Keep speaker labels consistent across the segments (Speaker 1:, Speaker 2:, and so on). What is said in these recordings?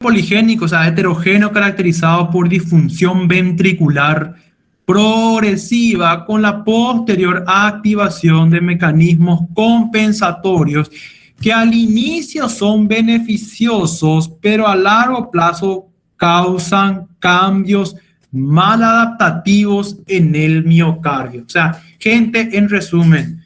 Speaker 1: poligénico, o sea, heterogéneo, caracterizado por disfunción ventricular progresiva con la posterior activación de mecanismos compensatorios que al inicio son beneficiosos, pero a largo plazo causan cambios maladaptativos en el miocardio. O sea, gente, en resumen,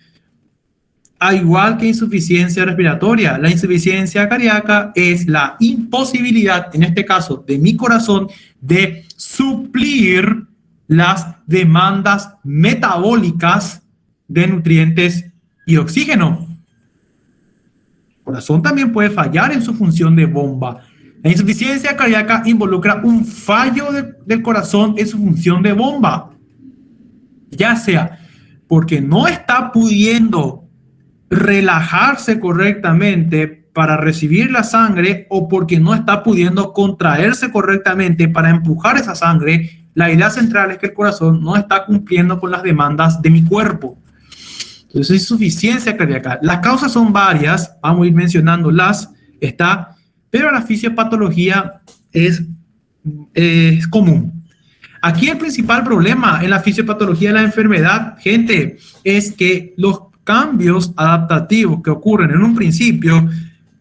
Speaker 1: al igual que insuficiencia respiratoria, la insuficiencia cardíaca es la imposibilidad, en este caso de mi corazón, de suplir las demandas metabólicas de nutrientes y oxígeno. El corazón también puede fallar en su función de bomba. La insuficiencia cardíaca involucra un fallo del corazón en su función de bomba, ya sea porque no está pudiendo relajarse correctamente para recibir la sangre o porque no está pudiendo contraerse correctamente para empujar esa sangre. La idea central es que el corazón no está cumpliendo con las demandas de mi cuerpo. Entonces, insuficiencia cardíaca. Las causas son varias, vamos a ir mencionándolas, pero la fisiopatología es común. Aquí el principal problema en la fisiopatología de la enfermedad, gente, es que los cambios adaptativos que ocurren en un principio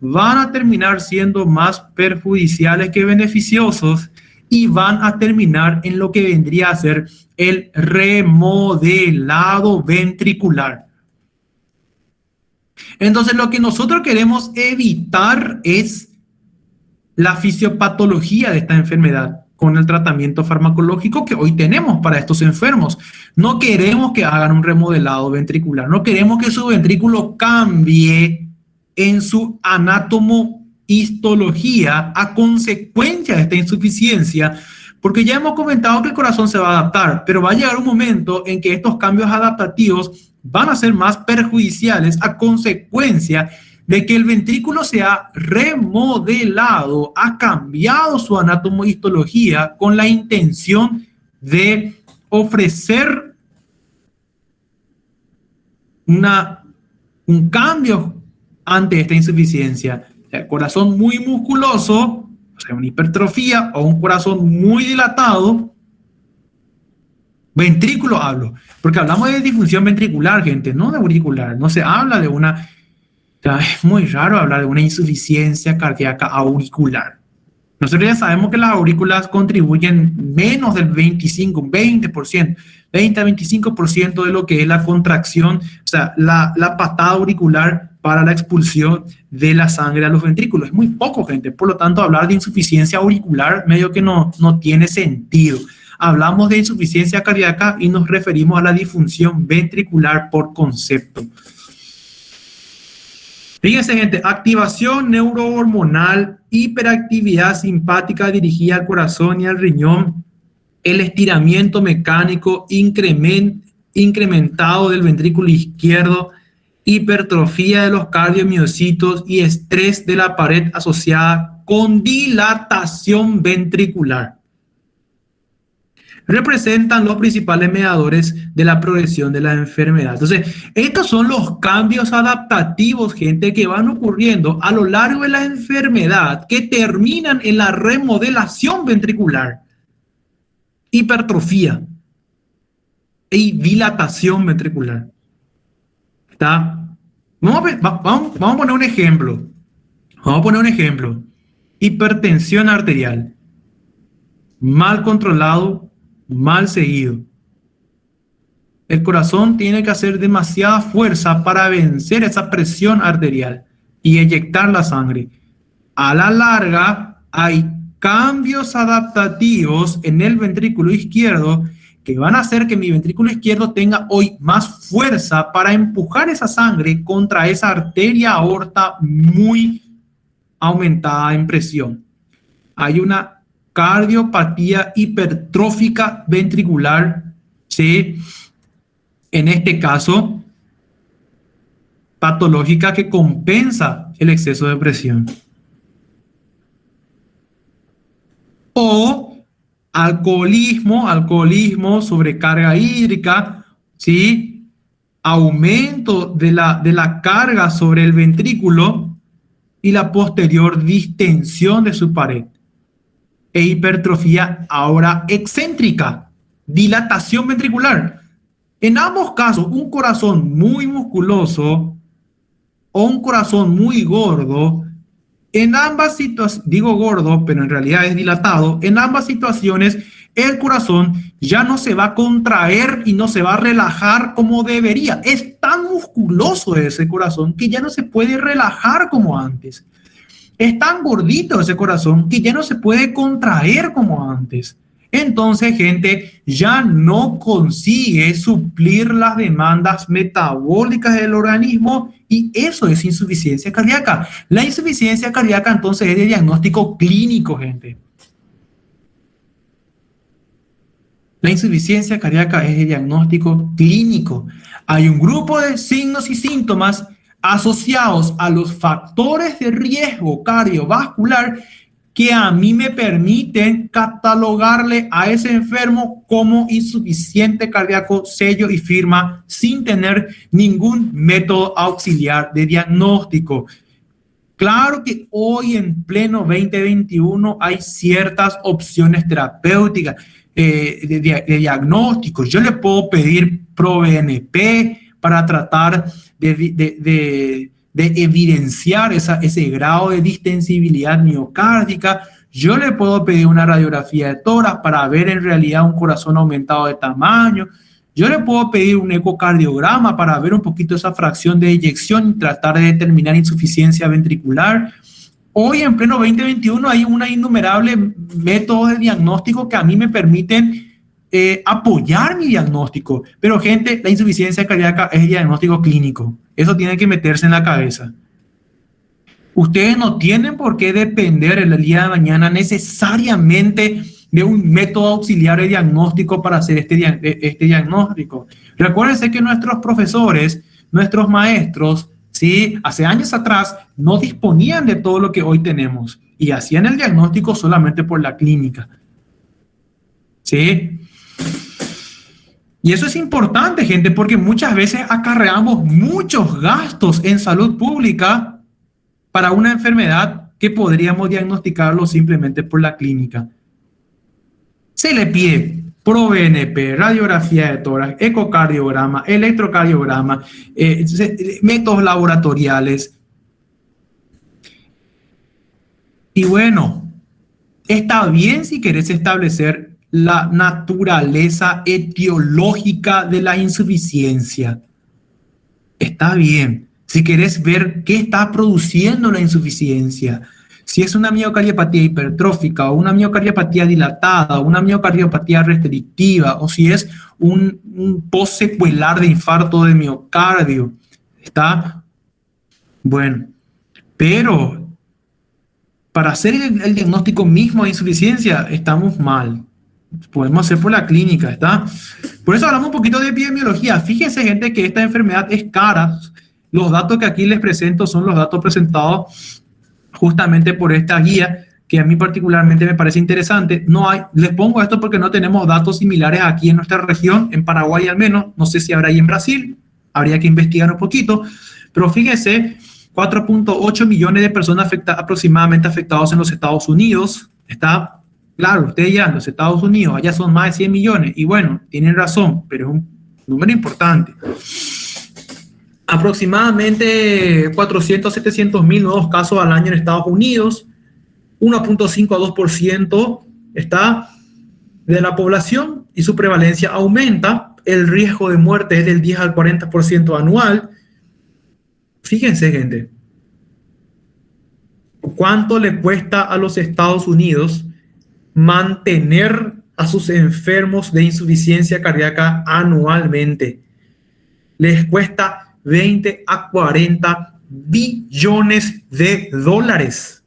Speaker 1: van a terminar siendo más perjudiciales que beneficiosos y van a terminar en lo que vendría a ser el remodelado ventricular. Entonces, lo que nosotros queremos evitar es la fisiopatología de esta enfermedad con el tratamiento farmacológico que hoy tenemos para estos enfermos. No queremos que hagan un remodelado ventricular, no queremos que su ventrículo cambie en su anatomohistología a consecuencia de esta insuficiencia, porque ya hemos comentado que el corazón se va a adaptar, pero va a llegar un momento en que estos cambios adaptativos van a ser más perjudiciales a consecuencia de que el ventrículo se ha remodelado, ha cambiado su anatomohistología con la intención de ofrecer un cambio ante esta insuficiencia. El corazón muy musculoso, o sea, una hipertrofia o un corazón muy dilatado, ventrículo hablo, porque hablamos de disfunción ventricular, gente, no de auricular, no se habla de una... Es muy raro hablar de una insuficiencia cardíaca auricular. Nosotros ya sabemos que las aurículas contribuyen menos del 20 a 25% de lo que es la contracción, o sea, la patada auricular para la expulsión de la sangre a los ventrículos. Es muy poco, gente. Por lo tanto, hablar de insuficiencia auricular medio que no tiene sentido. Hablamos de insuficiencia cardíaca y nos referimos a la disfunción ventricular por concepto. Fíjense, gente, activación neurohormonal, hiperactividad simpática dirigida al corazón y al riñón, el estiramiento mecánico incrementado del ventrículo izquierdo, hipertrofia de los cardiomiocitos y estrés de la pared asociada con dilatación ventricular. Representan los principales mediadores de la progresión de la enfermedad. Entonces, estos son los cambios adaptativos, gente, que van ocurriendo a lo largo de la enfermedad que terminan en la remodelación ventricular, hipertrofia y dilatación ventricular. ¿Está? Vamos a poner un ejemplo. Hipertensión arterial. Mal controlado, mal seguido. El corazón tiene que hacer demasiada fuerza para vencer esa presión arterial y eyectar la sangre. A la larga, hay cambios adaptativos en el ventrículo izquierdo que van a hacer que mi ventrículo izquierdo tenga hoy más fuerza para empujar esa sangre contra esa arteria aorta muy aumentada en presión. Hay una cardiopatía hipertrófica ventricular, ¿sí? En este caso, patológica que compensa el exceso de presión. O alcoholismo, sobrecarga hídrica, ¿sí? Aumento de la carga sobre el ventrículo y la posterior distensión de su pared. e hipertrofia ahora excéntrica, dilatación ventricular. En ambos casos, un corazón muy musculoso o un corazón muy gordo, en ambas situaciones, digo gordo, pero en realidad es dilatado, en ambas situaciones el corazón ya no se va a contraer y no se va a relajar como debería. Es tan musculoso ese corazón que ya no se puede relajar como antes. Es tan gordito ese corazón que ya no se puede contraer como antes. Entonces, gente, ya no consigue suplir las demandas metabólicas del organismo y eso es insuficiencia cardíaca. La insuficiencia cardíaca entonces es de diagnóstico clínico, gente. La insuficiencia cardíaca es de diagnóstico clínico. Hay un grupo de signos y síntomas asociados a los factores de riesgo cardiovascular que a mí me permiten catalogarle a ese enfermo como insuficiente cardíaco, sello y firma, sin tener ningún método auxiliar de diagnóstico. Claro que hoy en pleno 2021 hay ciertas opciones terapéuticas de diagnóstico. Yo le puedo pedir ProBNP para tratar de evidenciar ese grado de distensibilidad miocárdica. Yo le puedo pedir una radiografía de tórax para ver en realidad un corazón aumentado de tamaño. Yo le puedo pedir un ecocardiograma para ver un poquito esa fracción de eyección y tratar de determinar insuficiencia ventricular. Hoy, en pleno 2021, hay una innumerable métodos de diagnóstico que a mí me permiten apoyar mi diagnóstico. Pero, gente, la insuficiencia cardíaca es diagnóstico clínico. Eso tiene que meterse en la cabeza. Ustedes no tienen por qué depender el día de mañana necesariamente de un método auxiliar de diagnóstico para hacer este diagnóstico. Recuérdense que nuestros profesores, nuestros maestros, ¿sí?, hace años atrás no disponían de todo lo que hoy tenemos y hacían el diagnóstico solamente por la clínica. ¿Sí? Y eso es importante, gente, porque muchas veces acarreamos muchos gastos en salud pública para una enfermedad que podríamos diagnosticarlo simplemente por la clínica. Se le pide ProBNP, radiografía de tórax, ecocardiograma, electrocardiograma, métodos laboratoriales. Y bueno, está bien si querés establecer la naturaleza etiológica de la insuficiencia. Está bien. Si querés ver qué está produciendo la insuficiencia, si es una miocardiopatía hipertrófica o una miocardiopatía dilatada o una miocardiopatía restrictiva o si es un postsecuelar de infarto de miocardio, está bueno. Pero para hacer el diagnóstico mismo de insuficiencia estamos mal. Podemos hacer por la clínica, ¿está? Por eso hablamos un poquito de epidemiología. Fíjense, gente, que esta enfermedad es cara. Los datos que aquí les presento son los datos presentados justamente por esta guía, que a mí particularmente me parece interesante. Les pongo esto porque no tenemos datos similares aquí en nuestra región, en Paraguay al menos. No sé si habrá ahí en Brasil, habría que investigar un poquito. Pero fíjense, 4.8 millones de personas aproximadamente afectados en los Estados Unidos. Está claro, ustedes ya en los Estados Unidos, allá son más de 100 millones. Y bueno, tienen razón, pero es un número importante. Aproximadamente 400, 700 mil nuevos casos al año en Estados Unidos. 1.5 a 2% está de la población y su prevalencia aumenta. El riesgo de muerte es del 10 al 40% anual. Fíjense, gente, ¿cuánto le cuesta a los Estados Unidos mantener a sus enfermos de insuficiencia cardíaca anualmente? Les cuesta 20 a 40 billones de dólares.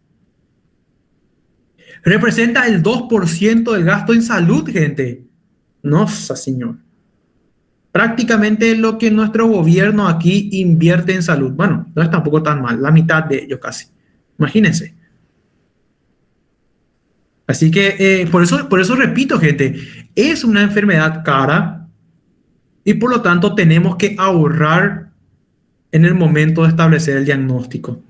Speaker 1: Representa el 2% del gasto en salud, gente. Nossa, señor. Prácticamente lo que nuestro gobierno aquí invierte en salud. Bueno, no es tampoco tan mal, la mitad de ello casi. Imagínense. Así que por eso repito, gente, es una enfermedad cara y por lo tanto tenemos que ahorrar en el momento de establecer el diagnóstico.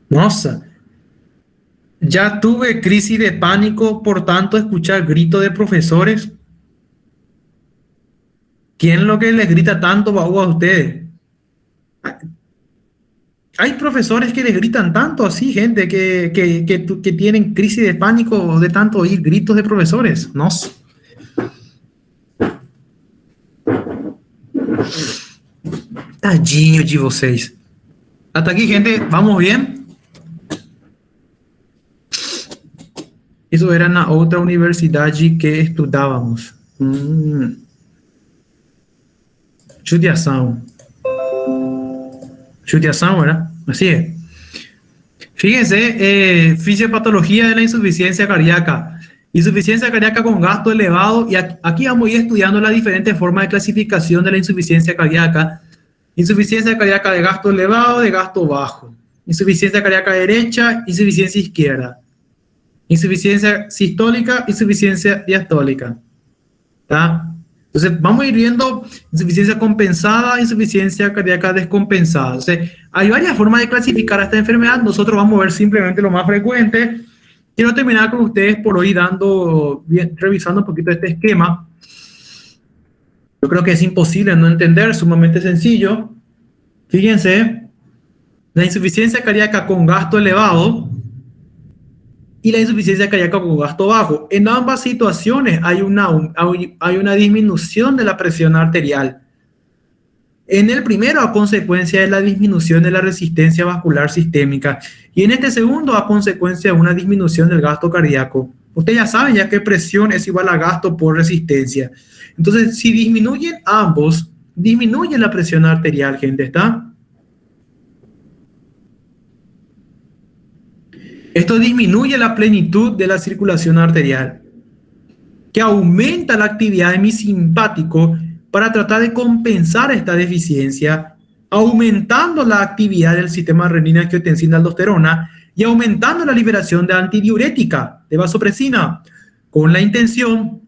Speaker 1: Nossa, ya tuve crisis de pánico por tanto escuchar gritos de profesores. ¿Quién es lo que les grita tanto a ustedes? Hay profesores que les gritan tanto así, gente, que tienen crisis de pánico de tanto oír gritos de profesores. No sé. Tadinho de vocês. Hasta aquí, gente. ¿Vamos bien? Eso era en la otra universidad que estudábamos. Judiação. Judiação, ¿verdad? Así es. Fíjense, fisiopatología de la insuficiencia cardíaca. Insuficiencia cardíaca con gasto elevado. Y aquí vamos a ir estudiando las diferentes formas de clasificación de la insuficiencia cardíaca. Insuficiencia cardíaca de gasto elevado, de gasto bajo. Insuficiencia cardíaca derecha, insuficiencia izquierda. Insuficiencia sistólica, insuficiencia diastólica. ¿Está? Entonces, vamos a ir viendo insuficiencia compensada, insuficiencia cardíaca descompensada. Entonces, hay varias formas de clasificar esta enfermedad. Nosotros vamos a ver simplemente lo más frecuente. Quiero terminar con ustedes por hoy revisando un poquito este esquema. Yo creo que es imposible no entender, sumamente sencillo. Fíjense, la insuficiencia cardíaca con gasto elevado y la insuficiencia cardíaca con gasto bajo. En ambas situaciones hay una disminución de la presión arterial. En el primero, a consecuencia de la disminución de la resistencia vascular sistémica, y en este segundo, a consecuencia de una disminución del gasto cardíaco. Ustedes ya saben ya que presión es igual a gasto por resistencia. Entonces, si disminuyen ambos, disminuye la presión arterial, gente, ¿está? Esto disminuye la plenitud de la circulación arterial, que aumenta la actividad de mi simpático para tratar de compensar esta deficiencia, aumentando la actividad del sistema renina-angiotensina-aldosterona y aumentando la liberación de antidiurética, de vasopresina, con la intención,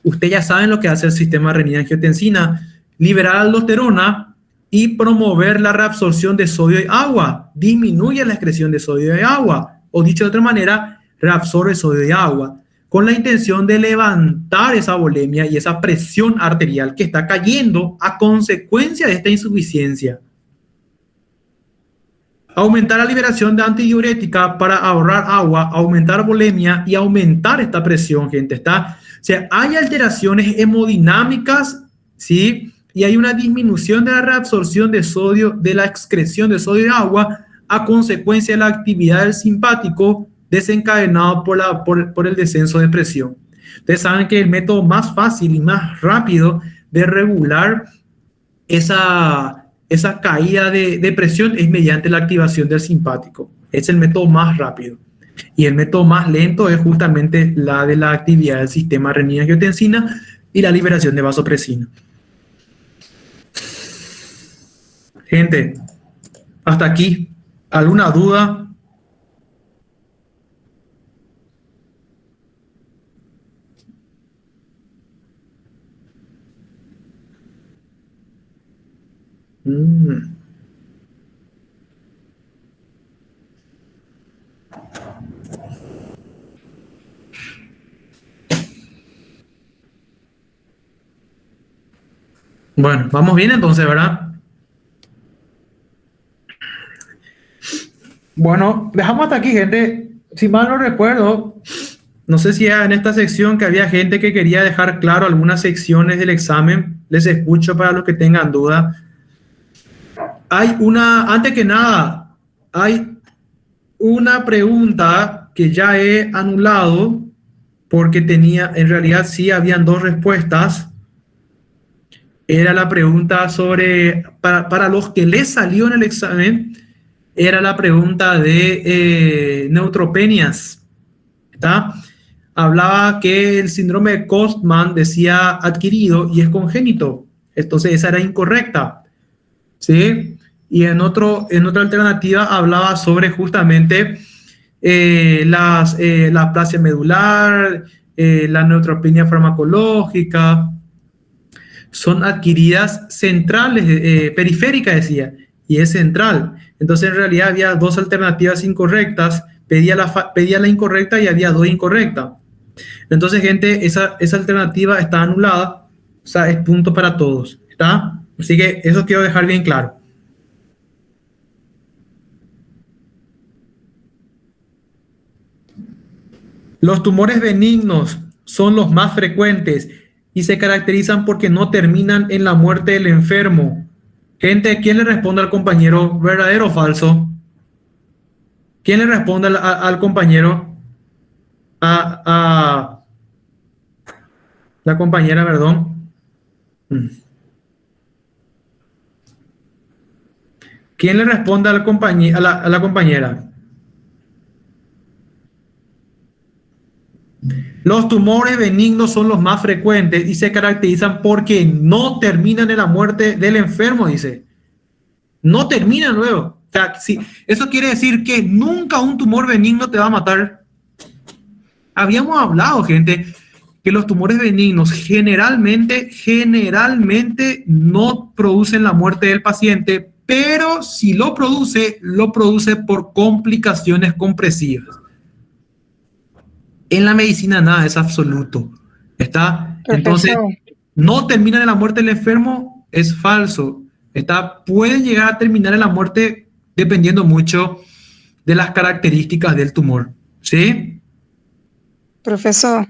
Speaker 1: ustedes ya saben lo que hace el sistema renina-angiotensina, liberar aldosterona y promover la reabsorción de sodio y agua, disminuye la excreción de sodio y agua, o dicho de otra manera, reabsorbe sodio y agua, con la intención de levantar esa volemia y esa presión arterial que está cayendo a consecuencia de esta insuficiencia. Aumentar la liberación de antidiurética para ahorrar agua, aumentar volemia y aumentar esta presión, gente. O sea, hay alteraciones hemodinámicas, ¿sí? Y hay una disminución de la reabsorción de sodio, de la excreción de sodio y agua a consecuencia de la actividad del simpático desencadenado por el descenso de presión. Ustedes saben que el método más fácil y más rápido de regular esa caída de presión es mediante la activación del simpático. Es el método más rápido. Y el método más lento es justamente la de la actividad del sistema renina-angiotensina y la liberación de vasopresina. Gente, hasta aquí. ¿Alguna duda? Bueno, vamos bien entonces, ¿verdad? Bueno, dejamos hasta aquí, gente. Si mal no recuerdo, no sé si era en esta sección que había gente que quería dejar claro algunas secciones del examen. Les escucho para los que tengan duda. Antes que nada, hay una pregunta que ya he anulado porque en realidad sí habían dos respuestas. Era la pregunta para los que les salió en el examen, era la pregunta de neutropenias. ¿Está? Hablaba que el síndrome de Costman decía adquirido y es congénito. Entonces esa era incorrecta. ¿Sí? Y en otra alternativa hablaba sobre justamente la aplasia medular, la neutropenia farmacológica. Son adquiridas centrales, periféricas, decía. y es central. Entonces, en realidad había dos alternativas incorrectas, pedía la incorrecta y había dos incorrectas. Entonces, gente, esa alternativa está anulada, o sea, es punto para todos, ¿está? Así que eso quiero dejar bien claro. Los tumores benignos son los más frecuentes y se caracterizan porque no terminan en la muerte del enfermo. Gente, ¿quién le responde al compañero? ¿Verdadero o falso? ¿Quién le responde al compañero? A la compañera, perdón. ¿Quién le responde al a la compañera? Los tumores benignos son los más frecuentes y se caracterizan porque no terminan en la muerte del enfermo, dice. No terminan luego. O sea, sí, eso quiere decir que nunca un tumor benigno te va a matar. Habíamos hablado, gente, que los tumores benignos generalmente no producen la muerte del paciente, pero si lo produce por complicaciones compresivas. En la medicina nada es absoluto. ¿Está? Entonces, no terminan en la muerte del enfermo, es falso. ¿Está? Pueden llegar a terminar en la muerte dependiendo mucho de las características del tumor. ¿Sí?
Speaker 2: Professor,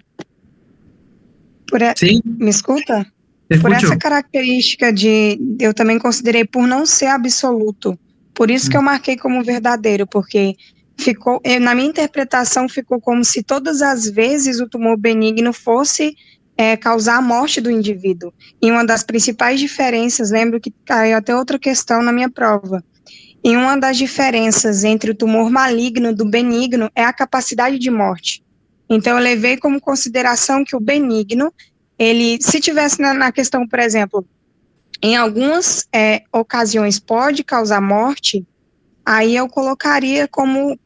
Speaker 1: ¿Sí?
Speaker 2: me escuta?
Speaker 1: Te
Speaker 2: Por
Speaker 1: escucho.
Speaker 2: essa característica eu também considerei por não ser absoluto. Por isso que eu marquei como verdadeiro, porque ficou, na minha interpretação, ficou como se todas as vezes o tumor benigno fosse causar a morte do indivíduo. E uma das principais diferenças, lembro que caiu até outra questão na minha prova, e uma das diferenças entre o tumor maligno do benigno é a capacidade de morte. Então, eu levei como consideração que o benigno, ele, se tivesse na questão, por exemplo, em algumas ocasiões pode causar morte, aí eu colocaria como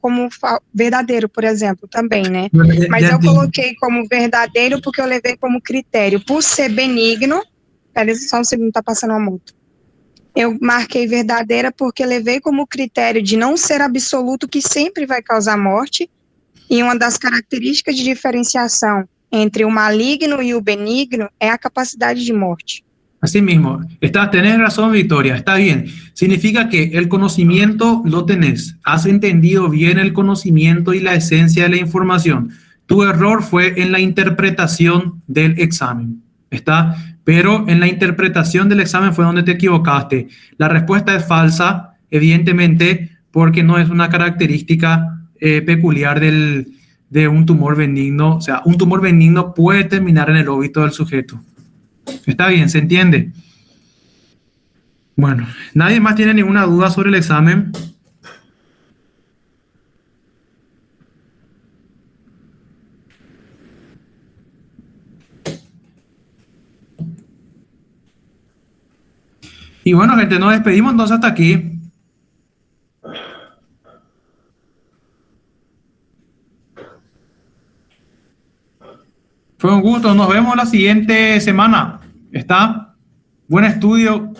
Speaker 2: verdadeiro, por exemplo, também, né? Mas eu coloquei como verdadeiro porque eu levei como critério, por ser benigno, pera só um segundo, tá passando uma moto. Eu marquei verdadeira porque levei como critério de não ser absoluto que sempre vai causar morte, e uma das características de diferenciação entre o maligno y el benigno es la capacidad de muerte.
Speaker 1: Así mismo, tenés razón, Victoria, está bien. Significa que el conocimiento lo tenés, has entendido bien el conocimiento y la esencia de la información. Tu error fue en la interpretación del examen, ¿está? Pero en la interpretación del examen fue donde te equivocaste. La respuesta es falsa, evidentemente, porque no es una característica peculiar de un tumor benigno. O sea, un tumor benigno puede terminar en el óbito del sujeto. Está bien, ¿se entiende? Bueno, ¿nadie más tiene ninguna duda sobre el examen? Y bueno, gente, nos despedimos entonces hasta aquí. Fue un gusto, nos vemos la siguiente semana. ¿Está? Buen estudio.